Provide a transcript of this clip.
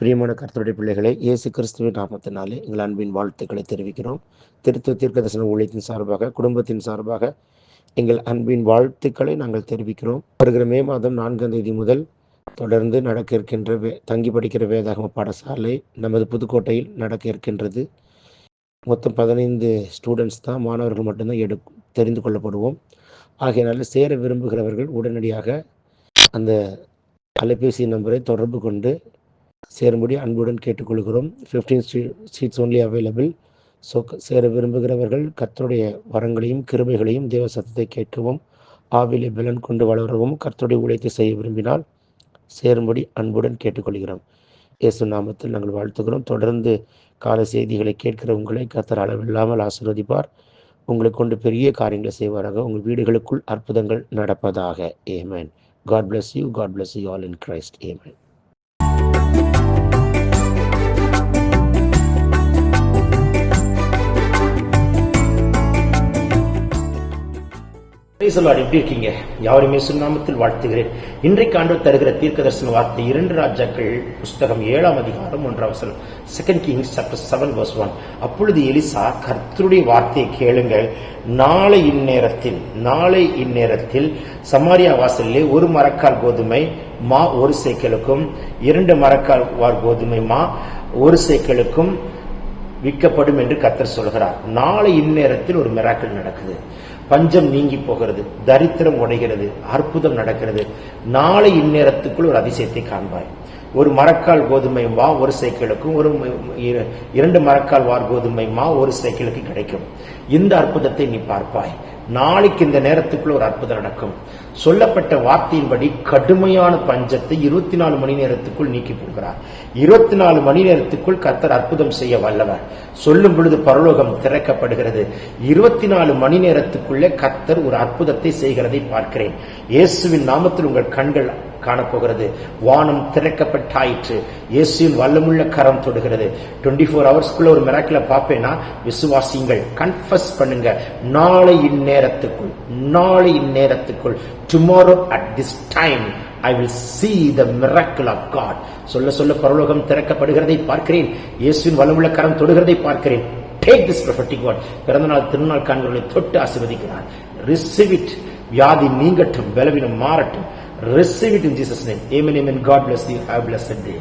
பிரியமான கர்த்தருடைய பிள்ளைகளை இயேசு கிறிஸ்துவின் நாமத்தினாலே எங்கள் அன்பின் வாழ்த்துக்களை தெரிவிக்கிறோம். திருத்துவ தீர்க்கதரிசன ஊழியத்தின் சார்பாக, குடும்பத்தின் சார்பாக எங்கள் அன்பின் வாழ்த்துக்களை நாங்கள் தெரிவிக்கிறோம். வருகிற மே மாதம் 4ஆம் தேதி முதல் தொடர்ந்து நடக்க இருக்கின்ற தங்கி படிக்கிற வேதாகம பாடசாலை நமது புதுக்கோட்டையில் நடக்க இருக்கின்றது. மொத்தம் 15 ஸ்டூடெண்ட்ஸ் தான், மாணவர்கள் மட்டும்தான் தெரிந்து கொள்ளப்படுவோம். ஆகையினால சேர விரும்புகிறவர்கள் உடனடியாக அந்த அலைபேசி நம்பரை தொடர்பு கொண்டு சேரும்படி அன்புடன் கேட்டுக்கொள்கிறோம். 15 சீட்ஸ் ஒன்லி அவைலபிள். ஸோ சேர விரும்புகிறவர்கள் கர்த்தருடைய வரங்களையும் கிருபைகளையும் தேவ சத்தத்தை கேட்கவும் ஆவிலே பலன் கொண்டு வளரவும் கர்த்தருடைய ஊழியத்தை செய்ய விரும்பினால் சேரும்படி அன்புடன் கேட்டுக்கொள்கிறோம். இயேசு நாமத்தில் நாங்கள் வாழ்த்துகிறோம். தொடர்ந்து கால செய்திகளை கேட்கிற உங்களை கர்த்தர் அளவில்லாமல் ஆசீர்வதிப்பார். உங்களை கொண்டு பெரிய காரியங்களை செய்வாராக. உங்கள் வீடுகளுக்குள் அற்புதங்கள் நடப்பதாக. ஆமென். God bless you. God bless you all in Christ. Amen. எப்படி இருக்கீங்க? யாவரும் இயேசு நாமத்தில் வாழ்த்துகிறேன். இன்றைக்கு ஆண்டவர் தருகிற தீர்க்கதரிசன வார்த்தை 2 ராஜாக்கள் புஸ்தகம் 7ஆம் அதிகாரம் 1ஆம் வசனம். 2 Kings chapter 7 verse 1. அப்பொழுது எலிசா, கர்த்தருடைய வார்த்தையை கேளுங்கள், நாளை இந்நேரத்தில் சமாரியா வாசலிலே 1 மரக்கால் கோதுமை மா 1 சேக்கலுக்கும் 2 மரக்கால் கோதுமை மா 1 சேக்கலுக்கும் விற்கப்படும் என்று கர்த்தர் சொல்கிறார். நாளை இந்நேரத்தில் ஒரு மிராக்கிள் நடக்குது. பஞ்சம் நீங்கி போகிறது, தரித்திரம் உடைகிறது, அற்புதம் நடக்கிறது. நாளை இந்நேரத்துக்குள் ஒரு அதிசயத்தை காண்பாய். 1 மரக்கால் கோதுமை மா 1 சேக்கலுக்கும் 2 மரக்கால் கோதுமை மா 1 சேக்கலுக்கு கிடைக்கும். இந்த அற்புதத்தை நீ பார்ப்பாய். நாளைக்கு இந்த நேரத்துக்குள்ள ஒரு அற்புதம் நடக்கும். சொல்லப்பட்ட வார்த்தையின்படி கடுமையான பஞ்சத்தை 24 மணி நேரத்துக்குள் நீக்கி போகிறார். 24 மணி நேரத்துக்குள் கர்த்தர் அற்புதம் செய்ய வல்லவர். சொல்லும் பொழுது பரலோகம் திறக்கப்படுகிறது. 24 மணி நேரத்துக்குள்ளே கர்த்தர் ஒரு அற்புதத்தை செய்கிறதை பார்க்கிறேன். இயேசுவின் நாமத்தில் உங்கள் கண்கள் காணப்போகிறது. வானம் திறக்கப்பட்டாயிற்று. இயேசுவின் வல்லமுள்ள கரம் தொடுகிறது. 24 ஹவர்ஸ்க்குள்ள ஒரு மிராக்கிளை பார்ப்பேன்னா விசுவாசிங்கள், கன்ஃபஸ் பண்ணுங்க. நாளை இந்நேரத்துக்குள் tomorrow at this time I will see the miracle of God. சொல்ல பரலோகம் திறக்கப்படுகிறதை பார்க்கிறேன். இயேசுவின் வல்லமுள்ள கரம் தொடுகிறதை பார்க்கிறேன். Take this prophetic word. பிறந்தநாள் திருநாள் காண்களை தொட்டு ஆசீர்வதிக்கிறார். Receive it. வியாதி நீங்கட்டும், பலவீனம் மாறட்டும். Receive it in Jesus' name. Amen. God bless you. Have a blessed day.